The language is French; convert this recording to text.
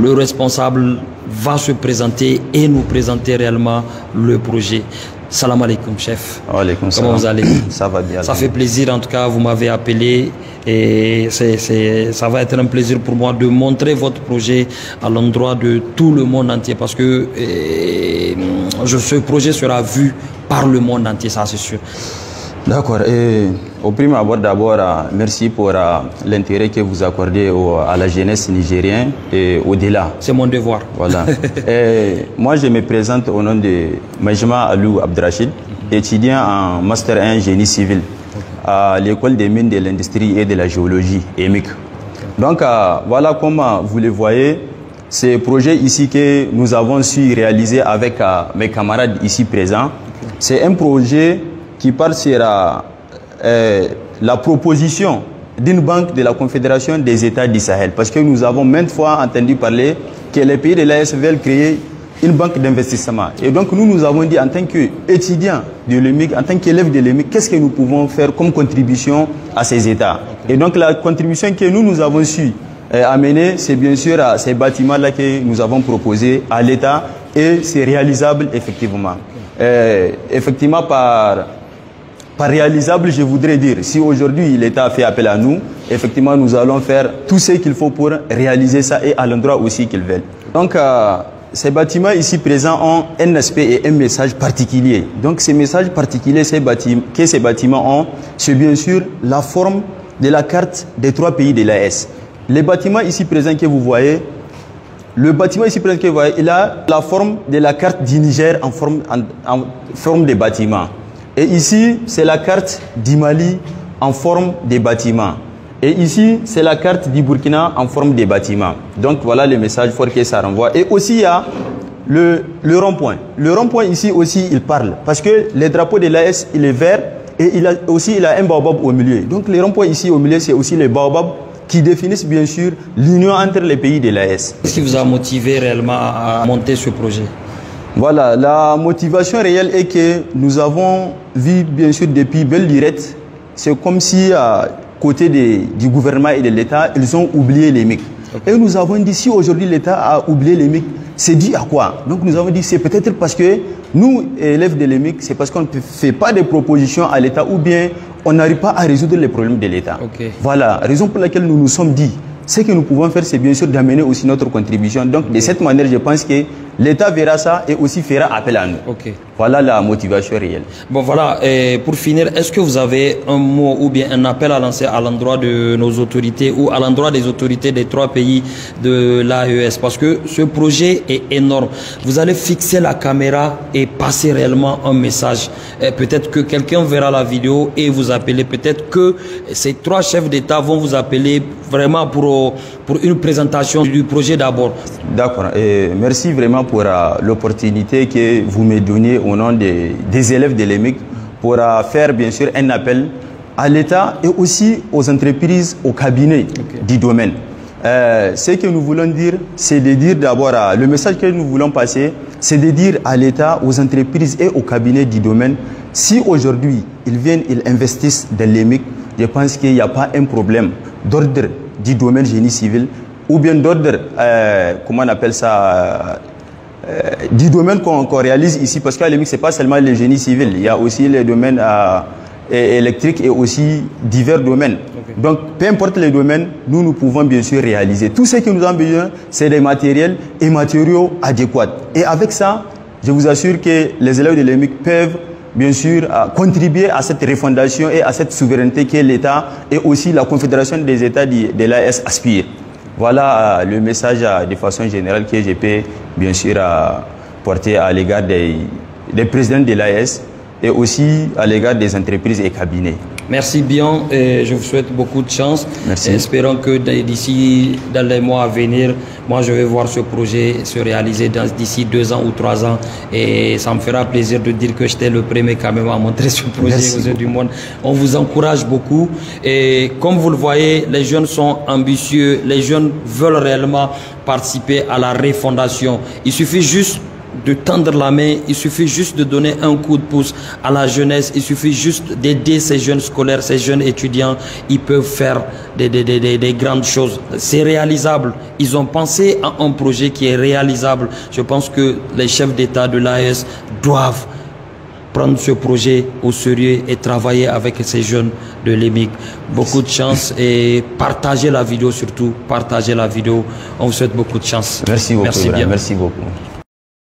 le responsable va se présenter et nous présenter réellement le projet. Salam alaikum, chef. Alaikum salam. Comment vous allez? Ça va bien. Ça fait plaisir, en tout cas, vous m'avez appelé et ça va être un plaisir pour moi de montrer votre projet à l'endroit de tout le monde entier parce que ce projet sera vu par le monde entier, ça c'est sûr. D'accord. Et au prime abord, d'abord, merci pour l'intérêt que vous accordez à la jeunesse nigérienne et au-delà. C'est mon devoir. Voilà. Et moi, je me présente au nom de Majma Alou Abdrachid, étudiant en Master 1 Génie Civil à l'École des mines de l'industrie et de la géologie, EMIC. Donc, voilà comment vous le voyez, ce projet ici que nous avons su réaliser avec mes camarades ici présents. C'est un projet qui part sur la proposition d'une banque de la Confédération des États du Sahel. Parce que nous avons maintes fois entendu parler que les pays de l'AES veulent créer une banque d'investissement. Et donc nous avons dit en tant qu'étudiants de l'EMIC, en tant qu'élèves de l'EMIC, qu'est-ce que nous pouvons faire comme contribution à ces États. Et donc la contribution que nous avons su amener, c'est bien sûr ces bâtiments-là que nous avons proposés à l'État et c'est réalisable effectivement. Effectivement par réalisable, je voudrais dire, si aujourd'hui l'État fait appel à nous, effectivement, nous allons faire tout ce qu'il faut pour réaliser ça et à l'endroit aussi qu'ils veulent. Donc, ces bâtiments ici présents ont un aspect et un message particulier. Donc, ces messages particuliers que ces bâtiments ont, c'est bien sûr la forme de la carte des 3 pays de l'AES. Les bâtiments ici présents que vous voyez, le bâtiment ici présent que vous voyez, il a la forme de la carte du Niger en forme de bâtiment. Et ici, c'est la carte du Mali en forme de bâtiment. Et ici, c'est la carte du Burkina en forme de bâtiment. Donc, voilà le message fort que ça renvoie. Et aussi, il y a le rond-point. Le rond-point ici aussi, il parle. Parce que le drapeau de l'AES, il est vert et il a un baobab au milieu. Donc, le rond-point ici au milieu, c'est aussi le baobab qui définissent bien sûr l'union entre les pays de l'AES. Qu'est-ce qui vous a motivé réellement à monter ce projet? Voilà, la motivation réelle est que nous avons vu bien sûr depuis belle lurette, c'est comme si à côté du gouvernement et de l'État, ils ont oublié les MIC. Et nous avons dit si aujourd'hui l'État a oublié les MIC, c'est dû à quoi? Donc nous avons dit c'est peut-être parce que nous, élèves de l'EMIC, c'est parce qu'on ne fait pas de propositions à l'État ou bien on n'arrive pas à résoudre les problèmes de l'État. Voilà, raison pour laquelle nous nous sommes dit, ce que nous pouvons faire, c'est bien sûr d'amener aussi notre contribution. Donc de cette manière, je pense que l'État verra ça et aussi fera appel à nous. Voilà la motivation réelle. Bon voilà, et pour finir, est-ce que vous avez un mot ou bien un appel à lancer à l'endroit de nos autorités ou à l'endroit des autorités des 3 pays de l'AES? Parce que ce projet est énorme. Vous allez fixer la caméra et passer réellement un message. Peut-être que quelqu'un verra la vidéo et vous appeler. Peut-être que ces 3 chefs d'État vont vous appeler vraiment pour une présentation du projet d'abord. D'accord. Merci vraiment pour l'opportunité que vous me donnez au nom des élèves de l'EMIC pour faire bien sûr un appel à l'État et aussi aux entreprises, aux cabinets du domaine. Ce que nous voulons dire, c'est de dire d'abord, le message que nous voulons passer, c'est de dire à l'État, aux entreprises et aux cabinets du domaine, si aujourd'hui ils viennent, ils investissent dans l'EMIC, je pense qu'il n'y a pas un problème d'ordre du domaine génie civil ou bien d'ordre, comment on appelle ça, du domaine qu'on réalise ici, parce qu'à l'EMIC, ce n'est pas seulement le génie civil, il y a aussi les domaines électriques et aussi divers domaines. Donc, peu importe les domaines, nous pouvons bien sûr réaliser. Tout ce que nous avons besoin, c'est des matériels et matériaux adéquats. Et avec ça, je vous assure que les élèves de l'EMIC peuvent bien sûr contribuer à cette refondation et à cette souveraineté que l'État et aussi la Confédération des États de l'AES aspirent. Voilà le message de façon générale que je peux bien sûr porter à l'égard des présidents de l'AES et aussi à l'égard des entreprises et cabinets. Merci bien et je vous souhaite beaucoup de chance. Merci. Espérons que d'ici, dans les mois à venir, moi je vais voir ce projet se réaliser d'ici 2 ans ou 3 ans et ça me fera plaisir de dire que j'étais le premier quand même à montrer ce projet aux yeux du monde. On vous encourage beaucoup et comme vous le voyez, les jeunes sont ambitieux, les jeunes veulent réellement participer à la refondation. Il suffit juste de tendre la main, il suffit juste de donner un coup de pouce à la jeunesse, il suffit juste d'aider ces jeunes scolaires, ces jeunes étudiants, ils peuvent faire des grandes choses. C'est réalisable. Ils ont pensé à un projet qui est réalisable. Je pense que les chefs d'État de l'AES doivent prendre ce projet au sérieux et travailler avec ces jeunes de l'EMIC. Beaucoup de chance et partagez la vidéo surtout, partagez la vidéo. On vous souhaite beaucoup de chance. Merci beaucoup. Merci bien. Merci beaucoup.